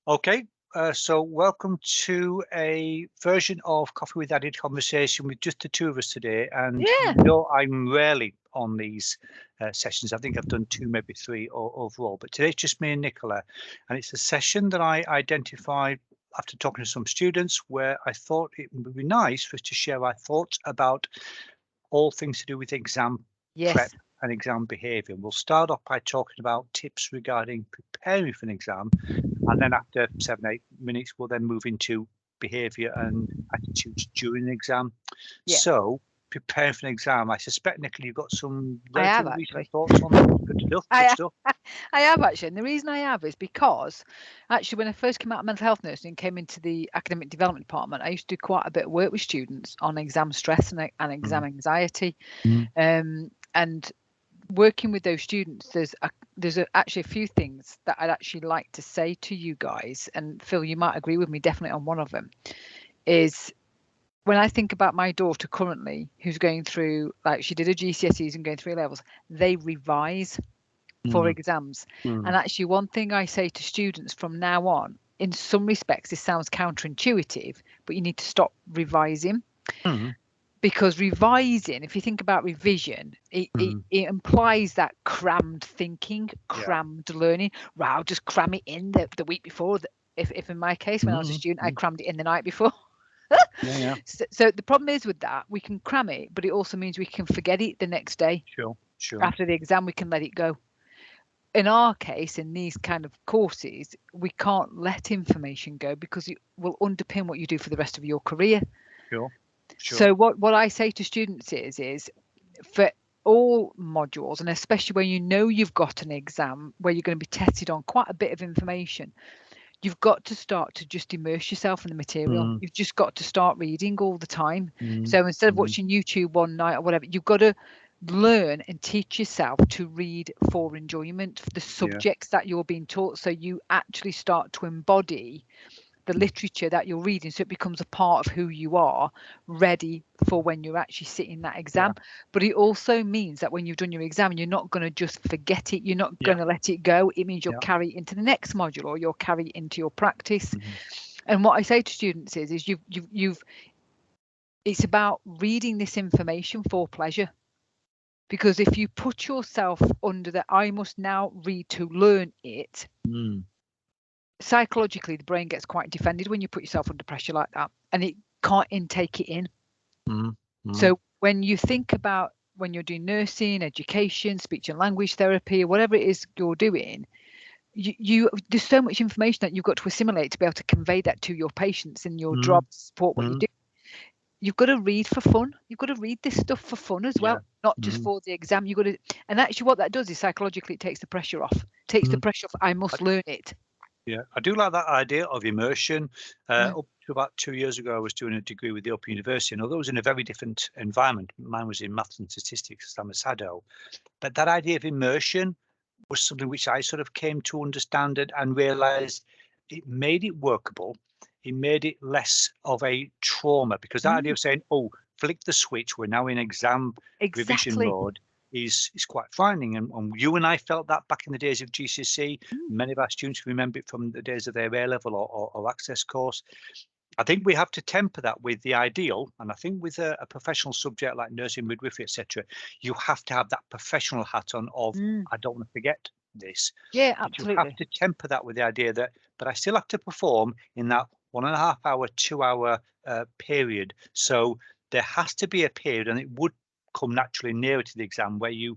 Okay, so welcome to a version of Coffee with Added conversation with just the two of us today. And Yeah. I'm rarely on these sessions. I think I've done two, maybe three overall. But today's just me and Nicola. And it's a session that I identified after talking to some students where I thought it would be nice for us to share our thoughts about all things to do with exam prep Yes. and exam behaviour. We'll start off by talking about tips regarding preparing for an exam, and then after 7, 8 minutes, we'll then move into behaviour and attitudes during the exam. Yeah. So, preparing for an exam, I suspect, Nicola, you've got some I have relatively recent actually. thoughts on that. Good stuff, good I stuff. I have actually, and the reason I have is because actually when I first came out of mental health nursing and came into the academic development department, I used to do quite a bit of work with students on exam stress and exam Mm, anxiety. mm, And working with those students, actually a few things that I'd actually like to say to you guys, and Phil, you might agree with me definitely on one of them, is when I think about my daughter currently, who's going through, like she did her GCSEs and going through A levels, they revise for mm, exams. And mm, actually, one thing I say to students from now on, in some respects, this sounds counterintuitive, but you need to stop revising mm, because revising, if you think about revision, mm. it implies that crammed thinking, Yeah. crammed learning. Right, I'll just cram it in the week before. If in my case, when I was a Mm, student, I mm. crammed it in the night before. Yeah, yeah. So the problem is with that, we can cram it, but it also means we can forget it the next day. Sure, sure. After the exam, we can let it go. In our case, in these kind of courses, we can't let information go because it will underpin what you do for the rest of your career. Sure, sure. So what I say to students is for all modules, and especially when you know you've got an exam where you're going to be tested on quite a bit of information, you've got to start to just immerse yourself in the material. Mm, You've just got to start reading all the time. mm, So instead of mm. watching YouTube one night or whatever, you've got to learn and teach yourself to read for enjoyment for the Yeah, subjects that you're being taught. So you actually start to embody the literature that you're reading so it becomes a part of who you are, ready for when you're actually sitting that yeah, exam. But it also means that when you've done your exam, you're not going to just forget it, you're not yeah, going to let it go. It means you'll yeah. carry it into the next module or you'll carry it into your practice. Mhm. And what I say to students is you've it's about reading this information for pleasure, because if you put yourself under the I must now read to learn it, Mm, psychologically the brain gets quite defended when you put yourself under pressure like that, and it can't intake it in. mm, mm. So when you think about when you're doing nursing, education, speech and language therapy, or whatever it is you're doing, you there's so much information that you've got to assimilate to be able to convey that to your patients in your Mm, job, support what you mm, do. You've got to read for fun. You've got to read this stuff for fun as yeah. well, not just Mm, for the exam. You've got to, and actually what that does is psychologically it takes the pressure off. Takes the mm. pressure off. I I, must learn it. yeah, I do like that idea of immersion. Mm, Up to about 2 years ago, I was doing a degree with the Open University, and although it was in a very different environment, mine was in maths and statistics, I'm a SADO, but that idea of immersion was something which I sort of came to understand it and realized it made it workable. It made it less of a trauma because that idea mm, of saying, "Oh, flick the switch, we're now in exam revision exactly. mode," is quite frightening. And you and I felt that back in the days of GCSE. Mm, Many of our students remember it from the days of their A level or access course. I think we have to temper that with the ideal, and I think with a professional subject like nursing, midwifery, etc., you have to have that professional hat on of mm. I don't want to forget this, Yeah, but you have absolutely. to temper that with the idea that, but I still have to perform in that 1.5 hour, 2 hour period. So there has to be a period, and it would come naturally nearer to the exam where you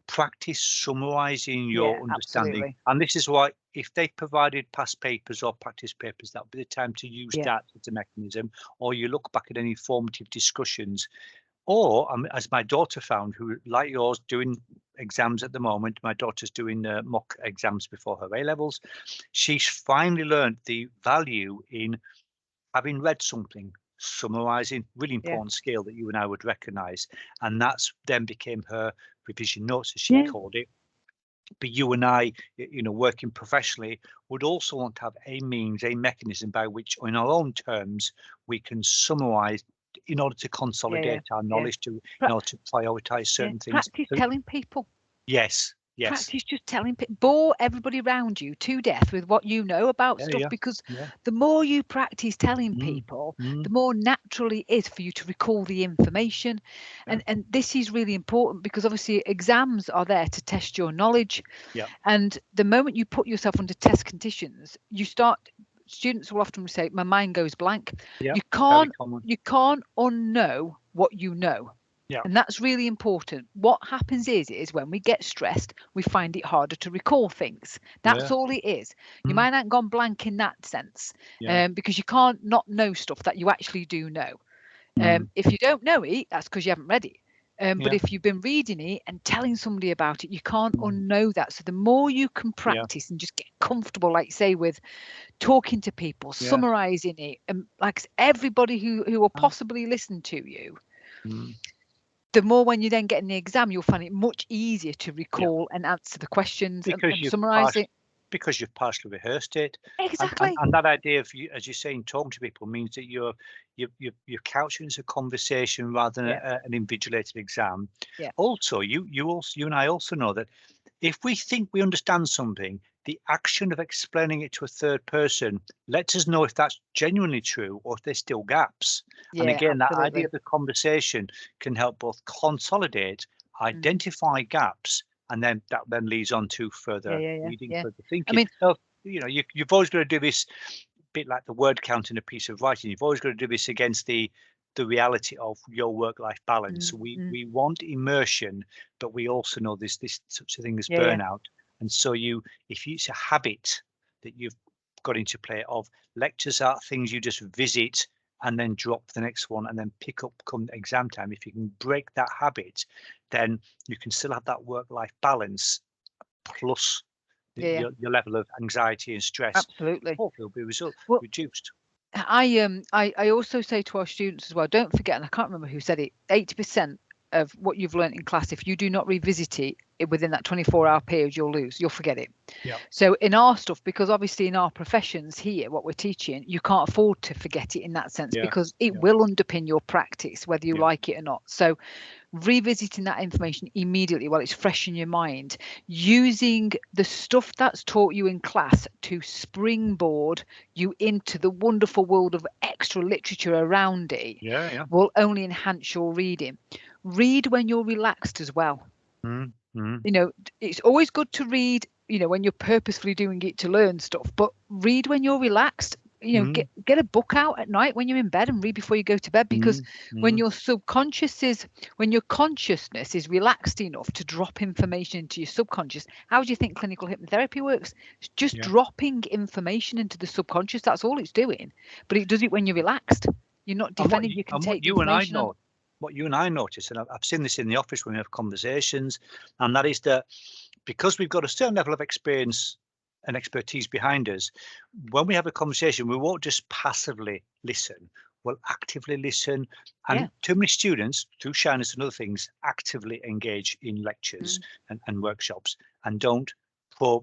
practice summarizing Yeah, your understanding. absolutely. And this is why, if they provided past papers or practice papers, that would be the time to use Yeah. that as a mechanism. Or you look back at any formative discussions. Or, as my daughter found, who, like yours, doing exams at the moment, my daughter's doing mock exams before her A levels. She's finally learned the value in having read something, summarizing, really Yeah. important skill that you and I would recognize. And that's then became her revision notes, as she Yeah. called it. But you and I, working professionally, would also want to have a means, a mechanism by which, in our own terms, we can summarize in order to Yeah. Yeah. consolidate our Yeah. knowledge, Pra- in order to prioritize yeah. certain things. Practice So, telling people. yes, Practice just telling people, bore everybody around you to death with what you know about stuff, because the more you practice telling people, the more naturally it is for you to recall the information. And this is really important, because obviously exams are there to test your knowledge. And the moment you put yourself under test conditions, students will often say, my mind goes blank. You can't unknow what you know. And that's really important. What happens is when we get stressed, we find it harder to recall things. That's all it is. Your mind ain't gone blank in that sense, because you can't not know stuff that you actually do know. If you don't know it, that's because you haven't read it. But if you've been reading it and telling somebody about it, you can't unknow that. So the more you can practice and just get comfortable, like say, with talking to people, summarizing it, and like everybody who will possibly listen to you, the more when you then get in the exam, you'll find it much easier to recall and answer the questions and summarize it. Because you've partially rehearsed it. Exactly. And that idea of, as you're saying, talking to people means that you're couching as a conversation rather than an invigilated exam. Also, you and I also know that if we think we understand something, the action of explaining it to a third person lets us know if that's genuinely true or if there's still gaps. And again, that idea of the conversation can help both consolidate, identify gaps, and then that leads on to further reading, further thinking. I mean, so, you've always got to do this bit like the word count in a piece of writing. You've always got to do this against the reality of your work-life balance. We want immersion, but we also know this such a thing as burnout. And so if it's a habit that you've got into play of lectures are things you just visit and then drop the next one and then pick up come exam time. If you can break that habit, then you can still have that work-life balance plus your level of anxiety and stress. Absolutely. Hopefully will be reduced. I also say to our students as well, don't forget, and I can't remember who said it, 80% of what you've learned in class, if you do not revisit it within that 24-hour period, you'll forget it. So in our stuff, because obviously in our professions here, what we're teaching, you can't afford to forget it in that sense, because it will underpin your practice, whether you like it or not. So revisiting that information immediately while it's fresh in your mind, using the stuff that's taught you in class to springboard you into the wonderful world of extra literature around it, will only enhance your reading. Read when you're relaxed as well. It's always good to read, when you're purposefully doing it to learn stuff, but read when you're relaxed. Get a book out at night when you're in bed and read before you go to bed, because when your consciousness is relaxed enough to drop information into your subconscious, how do you think clinical hypnotherapy works? It's just dropping information into the subconscious. That's all it's doing, but it does it when you're relaxed. You're not defending. You can take the information on. What you and I notice, and I've seen this in the office when we have conversations, and that is that because we've got a certain level of experience and expertise behind us, when we have a conversation, we won't just passively listen. We'll actively listen. And too many students, through shyness and other things, actively engage in lectures and workshops and don't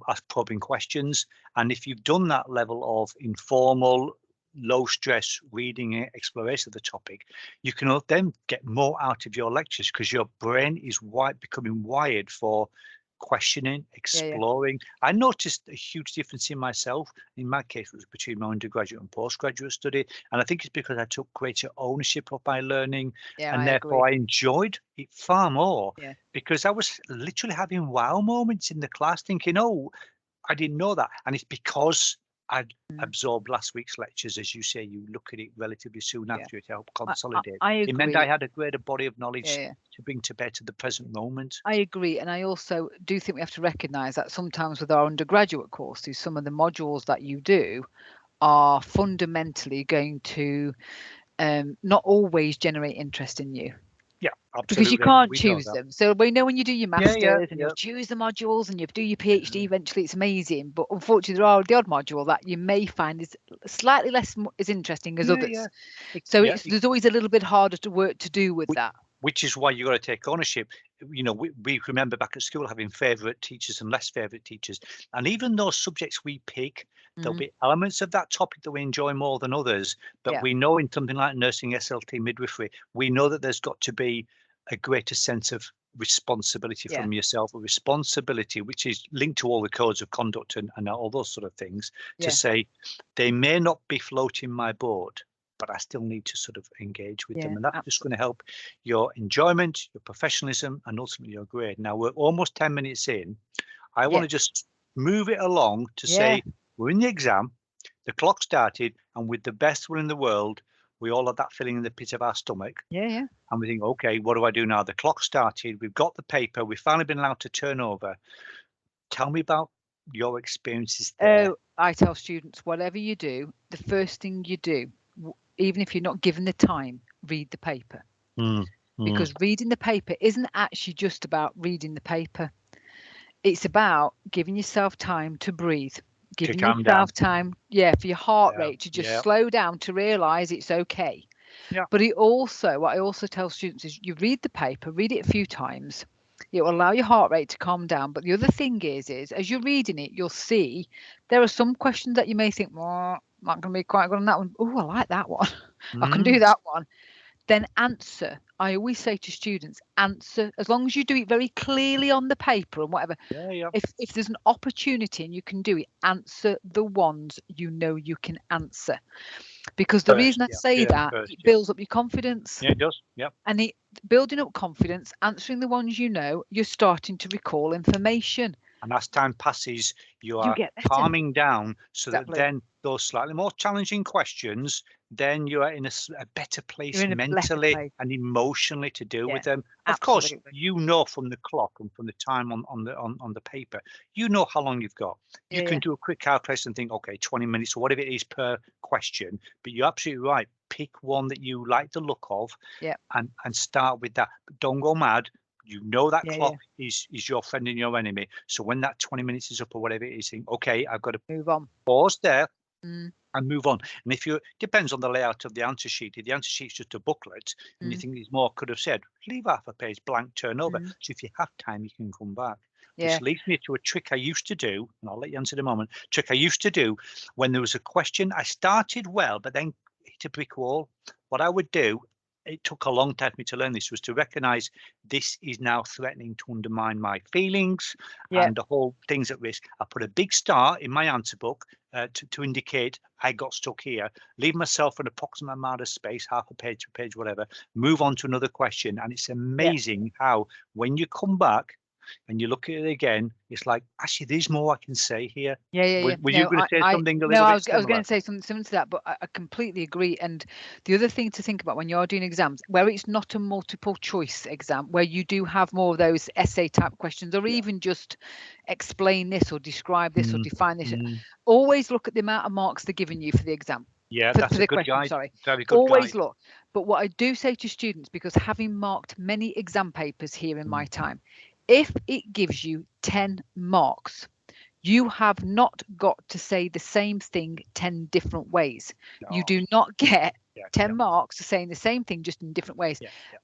ask probing questions. And if you've done that level of informal, low stress reading and exploration of the topic, you can then get more out of your lectures because your brain is becoming wired for questioning, exploring. I noticed a huge difference in myself. In my case, it was between my undergraduate and postgraduate study, and I think it's because I took greater ownership of my learning, and therefore I enjoyed it far more, because I was literally having wow moments in the class thinking, oh, I didn't know that. And it's because I'd absorbed last week's lectures. As you say, you look at it relatively soon after it to help consolidate. It meant I had a greater body of knowledge to bring to bear to the present moment. I agree. And I also do think we have to recognise that sometimes with our undergraduate courses, some of the modules that you do are fundamentally going to not always generate interest in you. Yeah, absolutely. Because you can't choose them. So we know when you do your masters and you choose the modules and you do your PhD, eventually it's amazing. But unfortunately, there are the odd module that you may find is slightly less as interesting as others. So there's always a little bit harder to do with that. Which is why you've got to take ownership. We remember back at school having favourite teachers and less favourite teachers. And even those subjects we pick, there'll be elements of that topic that we enjoy more than others. But we know in something like nursing, SLT, midwifery, we know that there's got to be a greater sense of responsibility Yeah. from yourself, a responsibility which is linked to all the codes of conduct and all those sort of things, to Yeah. say they may not be floating my boat, but I still need to sort of engage with Yeah, them. And that's just absolutely. going to help your enjoyment, your professionalism, and ultimately your grade. Now we're almost 10 minutes in. I want to just move it along to say we're in the exam, the clock started, and with the best will in the world, we all have that feeling in the pit of our stomach. Yeah. And we think, okay, what do I do now? The clock started, we've got the paper, we've finally been allowed to turn over. Tell me about your experiences there. Oh, I tell students, whatever you do, the first thing you do, even if you're not given the time, read the paper. Because reading the paper isn't actually just about reading the paper. It's about giving yourself time to breathe, giving yourself time, for your heart rate to just slow down, to realize it's okay. But what I also tell students is you read the paper, read it a few times. It will allow your heart rate to calm down. But the other thing is as you're reading it, you'll see there are some questions that you may think, well, I'm not going to be quite good on that one. Oh, I like that one. I can do that one. Then answer. I always say to students, answer, as long as you do it very clearly on the paper and whatever. If there's an opportunity and you can do it, answer the ones you know you can answer. Because the reason I say that, it builds up your confidence. Yeah, it does. Yep. And building up confidence, answering the ones you know, you're starting to recall information. And as time passes, you are calming down so that then those slightly more challenging questions, then you are in a better place mentally and emotionally to deal with them. Of course, you know from the clock and from the time on the paper, you know how long you've got. You can do a quick calculation and think, okay, 20 minutes or whatever it is per question. But you're absolutely right. Pick one that you like the look of and start with that. But don't go mad. You know that clock is your friend and your enemy. So when that 20 minutes is up or whatever it is, think, okay, I've got to move on, pause there and move on. And if you depends on the layout of the answer sheet. If the answer sheet's just a booklet and you think there's more could have said, leave half a page blank, turn over. So if you have time, you can come back. Which leads me to a trick I used to do, and I'll let you answer in a moment. Trick I used to do when there was a question. I started well, but then hit a brick wall. What I would do, it took a long time for me to learn this, was to recognize this is now threatening to undermine my feelings and the whole thing's at risk. I put a big star in my answer book to indicate I got stuck here, leave myself an approximate amount of space, half a page, whatever, move on to another question. And it's amazing how when you come back and you look at it again, it's like, actually, there's more I can say here. Were you going to say something a little bit I was going to say something similar to that, but I completely agree. And the other thing to think about when you're doing exams, where it's not a multiple choice exam, where you do have more of those essay type questions, or even just explain this or describe this or define this, always look at the amount of marks they're giving you for the exam. Yeah, that's a good guide. Sorry. Very good always guide. Look. But what I do say to students, because having marked many exam papers here in my time, if it gives you 10 marks, you have not got to say the same thing 10 different ways. No. You do not get 10 marks for saying the same thing just in different ways.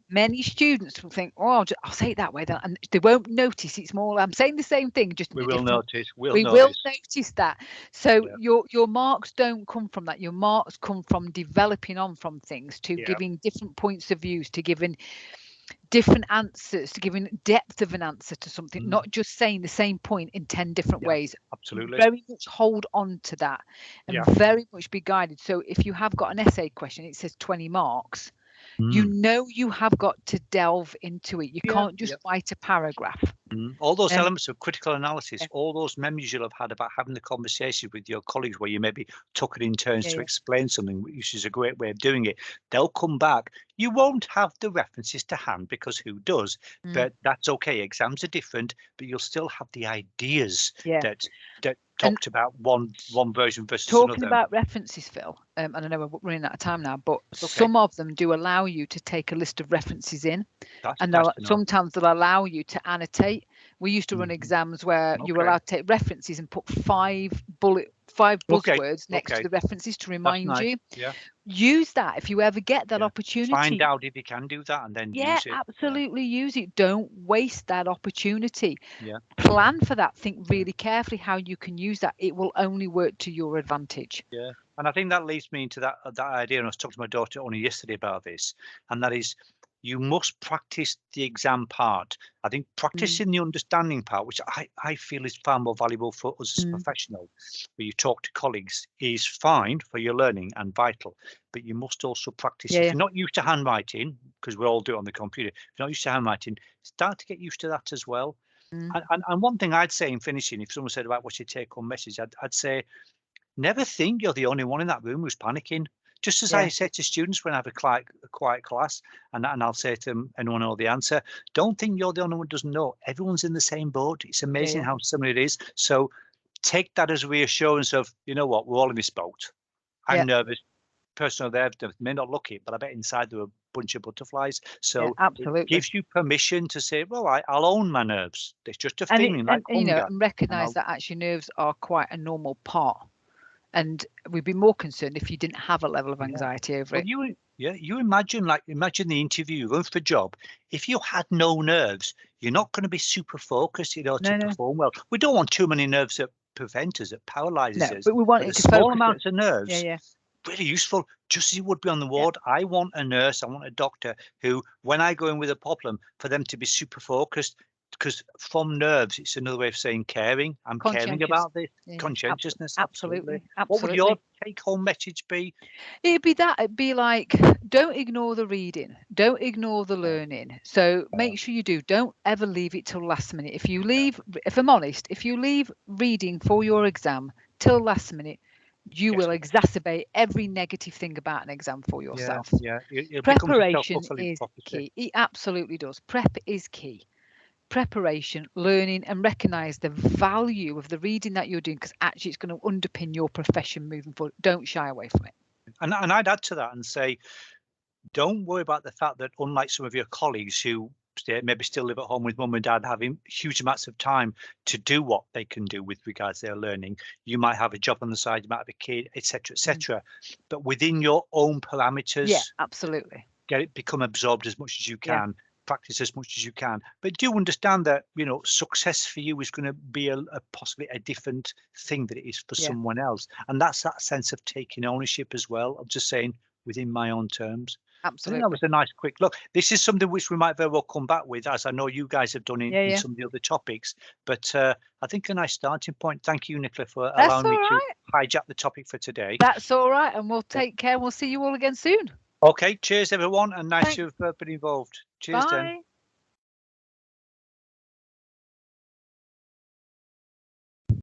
Many students will think, oh, I'll say it that way, then, and they won't notice it's more, I'm saying the same thing just in we a will different notice. We will notice that. So your marks don't come from that. Your marks come from developing on from things, to giving different points of views, to giving different answers, to giving depth of an answer to something, not just saying the same point in 10 different ways. Absolutely. Very much hold on to that and very much be guided. So if you have got an essay question, it says 20 marks, you know you have got to delve into it. You can't just write a paragraph. All those elements of critical analysis, all those memories you'll have had about having the conversation with your colleagues where you maybe took it in turns to explain something, which is a great way of doing it. They'll come back. You won't have the references to hand because who does? But that's okay. Exams are different, but you'll still have the ideas that talked about one version versus another. Talking about references, Phil, and I know we're running out of time now, but some of them do allow you to take a list of references in, and sometimes they'll allow you to annotate. We used to run exams where you were allowed to take references and put five buzzwords next to the references to remind you. Use that if you ever get that opportunity. Find out if you can do that and then use it. Absolutely use it. Don't waste that opportunity. Plan for that. Think really carefully how you can use that. It will only work to your advantage. And I think that leads me into that idea. And I was talking to my daughter only yesterday about this, and that is, you must practice the exam part. I think practicing the understanding part, which I feel is far more valuable for us as a professional, where you talk to colleagues, is fine for your learning and vital. But you must also practice. If you're not used to handwriting, because we all do it on the computer, if you're not used to handwriting, start to get used to that as well. And one thing I'd say in finishing, if someone said about what's your take-home message, I'd say, never think you're the only one in that room who's panicking. Just as I say to students when I have a quiet class, and I'll say to them, anyone know the answer, don't think you're the only one who doesn't know. Everyone's in the same boat. It's amazing how similar it is. So take that as a reassurance of, you know what, we're all in this boat. I'm nervous. Person there may not look it, but I bet inside there are a bunch of butterflies. So it gives you permission to say, well, I'll own my nerves. It's just a feeling like hunger. And recognise that actually nerves are quite a normal part. And we'd be more concerned if you didn't have a level of anxiety over it. You imagine the interview, you're going for a job. If you had no nerves, you're not going to be super focused, to perform well. We don't want too many nerves that prevent us, that paralyzes us. But we want it to small focus amounts of nerves. Really useful, just as you would be on the ward. I want a nurse, I want a doctor who, when I go in with a problem, for them to be super focused, because from nerves, it's another way of saying caring. I'm caring about this. Conscientiousness. Absolutely. What would your take-home message be? It'd be like, don't ignore the reading. Don't ignore the learning. So make sure you do. Don't ever leave it till last minute. If I'm honest, if you leave reading for your exam till last minute, you will exacerbate every negative thing about an exam for yourself. Preparation is key. It absolutely does. Prep is key. Preparation, learning, and recognise the value of the reading that you're doing, because actually it's going to underpin your profession moving forward. Don't shy away from it. And I'd add to that and say, don't worry about the fact that, unlike some of your colleagues who maybe still live at home with mum and dad, having huge amounts of time to do what they can do with regards to their learning. You might have a job on the side, you might have a kid, etc. But within your own parameters, absolutely, become absorbed as much as you can. Practice as much as you can, but do understand that success for you is going to be possibly a different thing that it is for someone else, and that's that sense of taking ownership as well. I'm just saying within my own terms. Absolutely, I think that was a nice quick look. This is something which we might very well come back with, as I know you guys have done in some of the other topics. But I think a nice starting point. Thank you, Nicola, for allowing me to hijack the topic for today. That's all right, and we'll take care. We'll see you all again soon. Okay, cheers everyone, and nice to have been involved. Cheers, Bye. then.